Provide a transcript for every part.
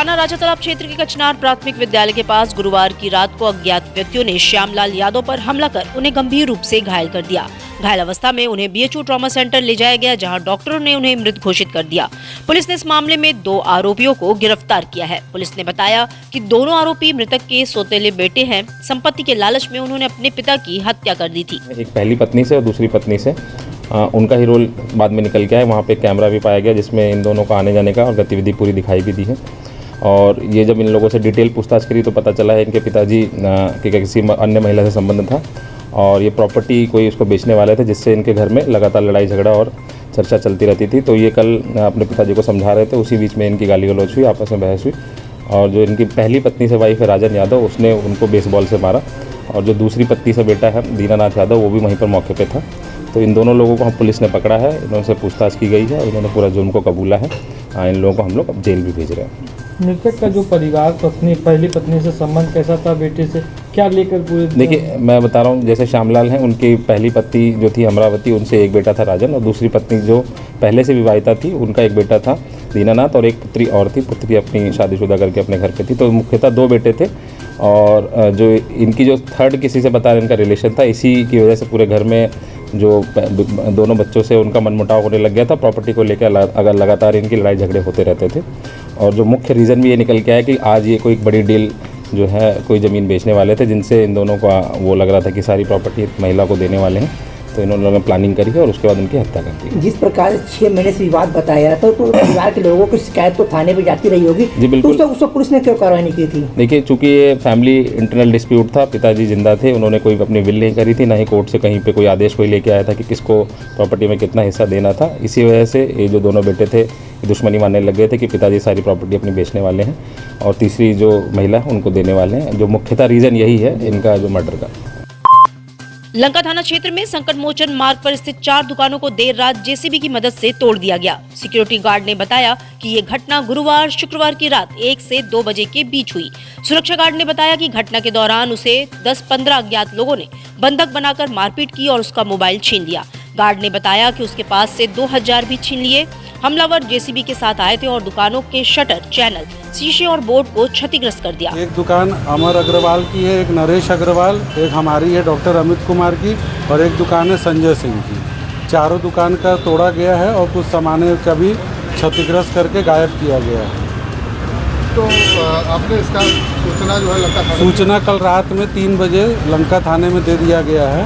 थाना राजा तालाब क्षेत्र के कचनार प्राथमिक विद्यालय के पास गुरुवार की रात को अज्ञात व्यक्तियों ने श्यामलाल यादव पर हमला कर उन्हें गंभीर रूप से घायल कर दिया। घायल अवस्था में उन्हें बीएचयू ट्रॉमा सेंटर ले जाया गया, जहां डॉक्टरों ने उन्हें मृत घोषित कर दिया। पुलिस ने इस मामले में 2 आरोपियों को गिरफ्तार किया है। पुलिस ने बताया कि दोनों आरोपी मृतक के सौतेले बेटे हैं। संपत्ति के लालच में उन्होंने अपने पिता की हत्या कर दी थी। एक पहली पत्नी से और दूसरी पत्नी से उनका ही रोल बाद में निकल गया है। वहाँ पे कैमरा भी पाया गया जिसमें इन दोनों का आने जाने का और गतिविधि पूरी दिखाई भी दी है। और ये जब इन लोगों से डिटेल पूछताछ करी तो पता चला है इनके पिताजी के किसी अन्य महिला से संबंध था और ये प्रॉपर्टी कोई उसको बेचने वाले थे, जिससे इनके घर में लगातार लड़ाई झगड़ा और चर्चा चलती रहती थी। तो ये कल अपने पिताजी को समझा रहे थे, उसी बीच में इनकी गाली गलौज हुई, आपस में बहस हुई और जो इनकी पहली पत्नी से वाइफ है राजन यादव, उसने उनको बेसबॉल से मारा और जो दूसरी पत्नी से बेटा है दीनानाथ यादव, वो भी वहीं पर मौके पर था। तो इन दोनों लोगों को हम पुलिस ने पकड़ा है, इन्होंने से पूछताछ की गई है, इन्होंने पूरा जुर्म को कबूला है। इन लोगों को हम लोग अब जेल भी भेज रहे हैं। मृतक का जो परिवार पहली पत्नी से संबंध कैसा था, बेटे से क्या लेकर पूरे? देखिए, मैं बता रहा हूँ, जैसे श्यामलाल हैं, उनकी पहली पत्नी जो थी अमरावती, उनसे एक बेटा था राजन और दूसरी पत्नी जो पहले से विवाहिता थी, उनका एक बेटा था दीनानाथ और एक पुत्री और थी। पुत्री अपनी शादीशुदा करके अपने घर पे थी। तो मुख्यतः 2 बेटे थे और जो इनकी जो थर्ड किसी से बता रहे इनका रिलेशन था, इसी की वजह से पूरे घर में जो दोनों बच्चों से उनका मनमुटाव होने लग गया था। प्रॉपर्टी को लेकर अगर लगातार इनकी लड़ाई झगड़े होते रहते थे और जो मुख्य रीज़न भी ये निकल के आया कि आज ये कोई बड़ी डील जो है कोई ज़मीन बेचने वाले थे, जिनसे इन दोनों का वो लग रहा था कि सारी प्रॉपर्टी महिला को देने वाले हैं। तो इन लोगों ने प्लानिंग करी है और उसके बाद उनकी हत्या कर दी। जिस प्रकार 6 महीने से विवाद बताया तो परिवार के लोगों की शिकायत तो थाने पे जाती रही होगी। जी बिल्कुल। तो उसको पुलिस ने क्यों कार्रवाई नहीं की थी? देखिए, चूंकि ये फैमिली इंटरनल डिस्प्यूट था, पिताजी जिंदा थे, उन्होंने कोई अपनी विल नहीं करी थी, ना ही कोर्ट से कहीं पे कोई आदेश कोई लेके आया था कि किसको प्रॉपर्टी में कितना हिस्सा देना था। इसी वजह से ये जो दोनों बेटे थे दुश्मनी मानने लग गए थे कि पिताजी सारी प्रॉपर्टी अपनी बेचने वाले हैं और तीसरी जो महिला है उनको देने वाले हैं। जो मुख्यतः रीज़न यही है इनका जो मर्डर का। लंका थाना क्षेत्र में संकट मोचन मार्ग पर स्थित 4 दुकानों को देर रात जेसीबी की मदद से तोड़ दिया गया। सिक्योरिटी गार्ड ने बताया कि ये घटना गुरुवार शुक्रवार की रात 1 से 2 बजे के बीच हुई। सुरक्षा गार्ड ने बताया कि घटना के दौरान उसे 10-15 अज्ञात लोगों ने बंधक बनाकर मारपीट की और उसका मोबाइल छीन लिया। गार्ड ने बताया कि उसके पास से 2000 भी छीन लिए। हमलावर जेसीबी के साथ आए थे और दुकानों के शटर, चैनल, शीशे और बोर्ड को क्षतिग्रस्त कर दिया। एक दुकान अमर अग्रवाल की है, एक नरेश अग्रवाल, एक हमारी है डॉक्टर अमित कुमार की और एक दुकान है संजय सिंह की। चारों दुकान का तोड़ा गया है और कुछ सामानें का भी क्षतिग्रस्त करके गायब किया गया है। तो आपने इसका सूचना जो है लंका थाने सूचना कल रात में 3 बजे लंका थाने में दे दिया गया है।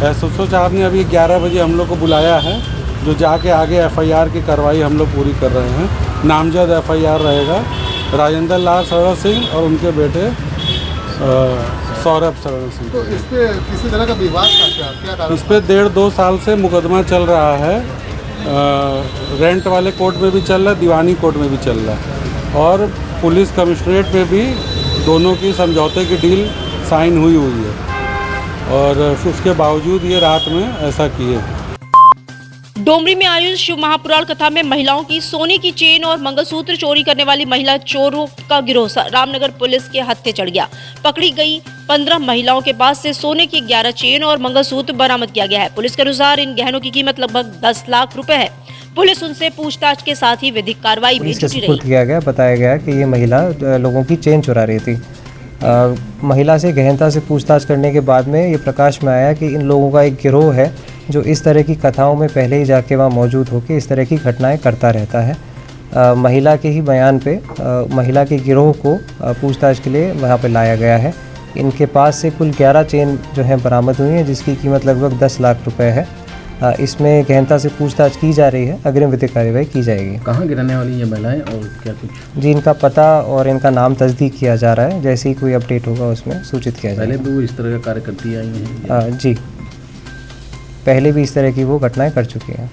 एसएसओ साहब ने अभी 11 बजे हम लोग को बुलाया है, जो जाके आगे एफआईआर की कार्रवाई हम लोग पूरी कर रहे हैं। नामजद एफआईआर रहेगा राजेंद्र लाल शरण सिंह और उनके बेटे सौरभ शरण सिंह। तो इस पे किसी तरह का विवाद था क्या कारण? इस पे 1.5-2 साल से मुकदमा चल रहा है। रेंट वाले कोर्ट में भी चल रहा है, दीवानी कोर्ट में भी चल रहा है और पुलिस कमिश्नरेट में भी दोनों की समझौते की डील साइन हुई है और उसके बावजूद ये रात में ऐसा किए। डोमरी में आयोजित शिव महापुराण कथा में महिलाओं की सोने की चेन और मंगलसूत्र चोरी करने वाली महिला चोरों का गिरोह रामनगर पुलिस के हत्थे चढ़ गया। पकड़ी गई 15 महिलाओं के पास से सोने की 11 चेन और मंगलसूत्र बरामद किया गया है। पुलिस के अनुसार इन गहनों की कीमत लगभग 10 लाख रुपए है। पुलिस उनसे पूछताछ के साथ ही विधिक कार्रवाई में जुटी रही। किया गया, बताया गया कि ये महिला लोगों की चेन चुरा रही थी। महिला से गहनता से पूछताछ करने के बाद में ये प्रकाश में आया कि इन लोगों का एक गिरोह है जो इस तरह की कथाओं में पहले ही जाके वहाँ मौजूद होकर इस तरह की घटनाएं करता रहता है। महिला के ही बयान पे महिला के गिरोह को पूछताछ के लिए वहाँ पे लाया गया है। इनके पास से कुल 11 चेन जो है बरामद हुई है, जिसकी कीमत लगभग 10 लाख रुपए है। इसमें गहनता से पूछताछ की जा रही है, अग्रिम विधिक कार्रवाई की जाएगी। कहाँ की रहने वाली ये महिलाएं और क्या कुछ? जी, इनका पता और इनका नाम तस्दीक किया जा रहा है। जैसे ही कोई अपडेट होगा उसमें सूचित किया जाएगा। पहले भी वो इस तरह का कार्य करती आई हैं? जी, पहले भी इस तरह की वो घटनाएं कर चुकी हैं।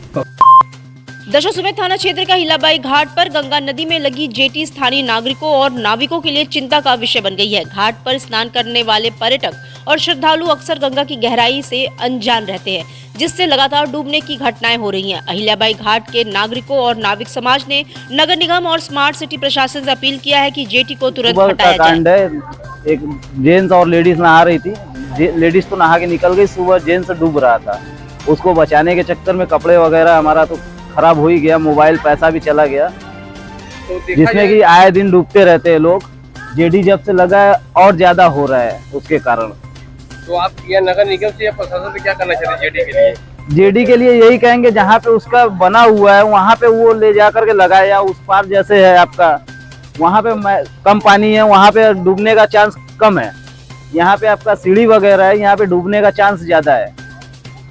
दशाश्वमेध थाना क्षेत्र का हिलाबाई घाट पर गंगा नदी में लगी जेटी स्थानीय नागरिकों और नाविकों के लिए चिंता का विषय बन गई है। घाट पर स्नान करने वाले पर्यटक और श्रद्धालु अक्सर गंगा की गहराई से अनजान रहते हैं, जिससे लगातार डूबने की घटनाएं हो रही हैं। अहिल्याबाई घाट के नागरिकों और नाविक समाज ने नगर निगम और स्मार्ट सिटी प्रशासन से अपील किया है कि जेटी को तुरंत हटाया जाए। एक जेंट्स और लेडीज नहा रही थी। लेडीज तो नहा के निकल गई, सुबह जेंट्स डूब रहा था। उसको बचाने के चक्कर में कपड़े वगैरह हमारा तो खराब हो ही गया, मोबाइल पैसा भी चला गया। जिसमें कि आए दिन डूबते रहते हैं लोग। जेडी जब से लगा है और ज्यादा हो रहा है उसके कारण। तो आप या नगर निगम से या प्रशासन से क्या करना चाहते हैं जेडी के लिए? जेडी के लिए यही कहेंगे जहाँ पे उसका बना हुआ है वहाँ पे वो ले जा करके लगाए, या उस पार जैसे है आपका वहाँ पे कम पानी है, वहाँ पे डूबने का चांस कम है। यहाँ पे आपका सीढ़ी वगैरह है, यहाँ पे डूबने का चांस ज्यादा है।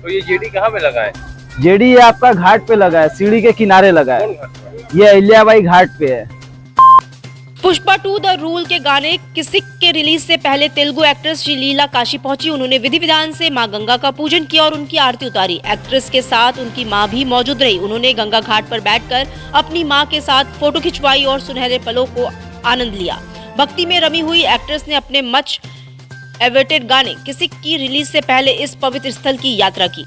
तो ये जेडी कहाँ पे लगा है? जेडी आपका घाट पे लगा है, सीढ़ी के किनारे लगा है। ये अहिल्याबाई घाट पे है। पुष्पा 2 द रूल के गाने किसिक के रिलीज से पहले तेलुगु एक्ट्रेस श्रीलीला काशी पहुंची। उन्होंने विधि विधान से मां गंगा का पूजन किया और उनकी आरती उतारी। एक्ट्रेस के साथ उनकी मां भी मौजूद रही। उन्होंने गंगा घाट पर बैठकर अपनी मां के साथ फोटो खिंचवाई और सुनहरे पलों को आनंद लिया। भक्ति में रमी हुई एक्ट्रेस ने अपने मच एवेटेड गाने किसिक की रिलीज से पहले इस पवित्र स्थल की यात्रा की।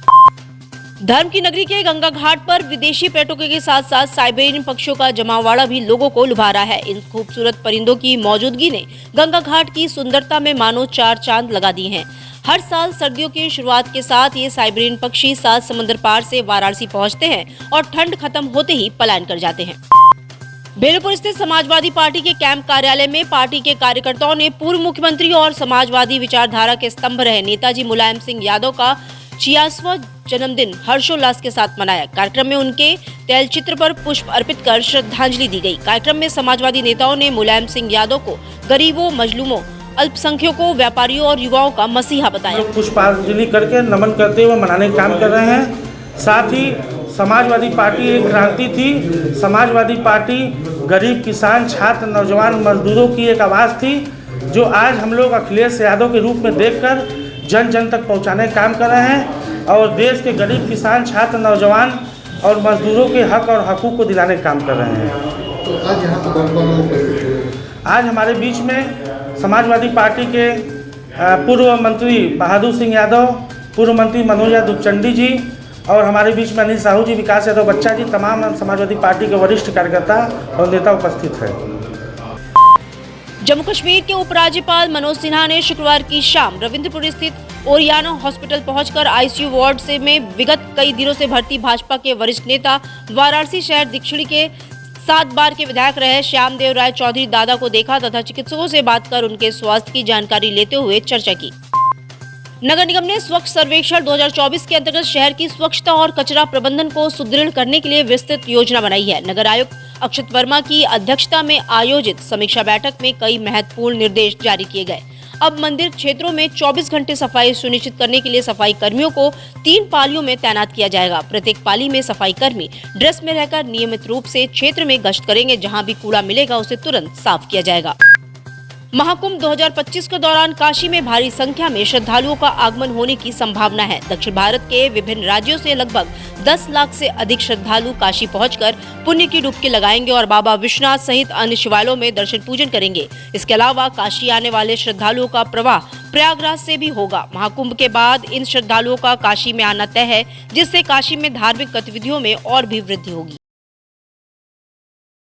धर्म की नगरी के गंगा घाट पर विदेशी पर्यटकों के साथ साथ साइबेरियन पक्षियों का जमावड़ा भी लोगों को लुभा रहा है। इन खूबसूरत परिंदों की मौजूदगी ने गंगा घाट की सुंदरता में मानो 4 चांद लगा दिए हैं। हर साल सर्दियों की शुरुआत के साथ ये साइबेरियन पक्षी 7 समंदर पार से वाराणसी पहुंचते हैं और ठंड खत्म होते ही पलायन कर जाते हैं। बेलपुर स्थित समाजवादी पार्टी के कैंप कार्यालय में पार्टी के कार्यकर्ताओं ने पूर्व मुख्यमंत्री और समाजवादी विचारधारा के स्तंभ रहे नेताजी मुलायम सिंह यादव का 66वां जन्मदिन हर्षोल्लास के साथ मनाया। कार्यक्रम में उनके तैलचित्र पर पुष्प अर्पित कर श्रद्धांजलि दी गई। कार्यक्रम में समाजवादी नेताओं ने मुलायम सिंह यादव को गरीबों, मजलूमों, अल्पसंख्यकों, व्यापारियों और युवाओं का मसीहा बताया। पुष्पांजलि करके नमन करते हुए मनाने का काम कर रहे हैं। साथ ही समाजवादी पार्टी एक क्रांति थी। समाजवादी पार्टी गरीब, किसान, छात्र, नौजवान, मजदूरों की एक आवाज़ थी, जो आज हम लोग अखिलेश यादव के रूप में देखकर जन जन तक पहुंचाने का काम कर रहे हैं और देश के गरीब, किसान, छात्र, नौजवान और मजदूरों के हक और हकूक़ को दिलाने का काम कर रहे हैं। तो आज यहाँ पर आज हमारे बीच में समाजवादी पार्टी के पूर्व मंत्री बहादुर सिंह यादव, पूर्व मंत्री मनोज यादव दुपचंडी जी और हमारे बीच में अनिल साहू जी, विकास यादव बच्चा जी, तमाम समाजवादी पार्टी के वरिष्ठ कार्यकर्ता और नेता उपस्थित हैं। जम्मू कश्मीर के उपराज्यपाल मनोज सिन्हा ने शुक्रवार की शाम रविंद्रपुर स्थित ओरियाना हॉस्पिटल पहुंचकर आईसीयू वार्ड से में विगत कई दिनों से भर्ती भाजपा के वरिष्ठ नेता, वाराणसी शहर दक्षिणी के 7 बार के विधायक रहे श्याम देव राय चौधरी दादा को देखा तथा चिकित्सकों से बात कर उनके स्वास्थ्य की जानकारी लेते हुए चर्चा की। नगर निगम ने स्वच्छ सर्वेक्षण 2024 के अंतर्गत शहर की स्वच्छता और कचरा प्रबंधन को सुदृढ़ करने के लिए विस्तृत योजना बनाई है। नगर आयुक्त अक्षत वर्मा की अध्यक्षता में आयोजित समीक्षा बैठक में कई महत्वपूर्ण निर्देश जारी किए गए। अब मंदिर क्षेत्रों में 24 घंटे सफाई सुनिश्चित करने के लिए सफाई कर्मियों को 3 पालियों में तैनात किया जाएगा। प्रत्येक पाली में सफाई कर्मी ड्रेस में रहकर नियमित रूप से क्षेत्र में गश्त करेंगे। जहां भी कूड़ा मिलेगा उसे तुरंत साफ किया जाएगा। महाकुंभ 2025 के दौरान काशी में भारी संख्या में श्रद्धालुओं का आगमन होने की संभावना है। दक्षिण भारत के विभिन्न राज्यों से लगभग 10 लाख से अधिक श्रद्धालु काशी पहुंचकर पुण्य की डुबकी लगाएंगे और बाबा विश्वनाथ सहित अन्य शिवालयों में दर्शन पूजन करेंगे। इसके अलावा काशी आने वाले श्रद्धालुओं का प्रवाह प्रयागराज से भी होगा। महाकुंभ के बाद इन श्रद्धालुओं का काशी में आना तय है, जिससे काशी में धार्मिक गतिविधियों में और भी वृद्धि होगी।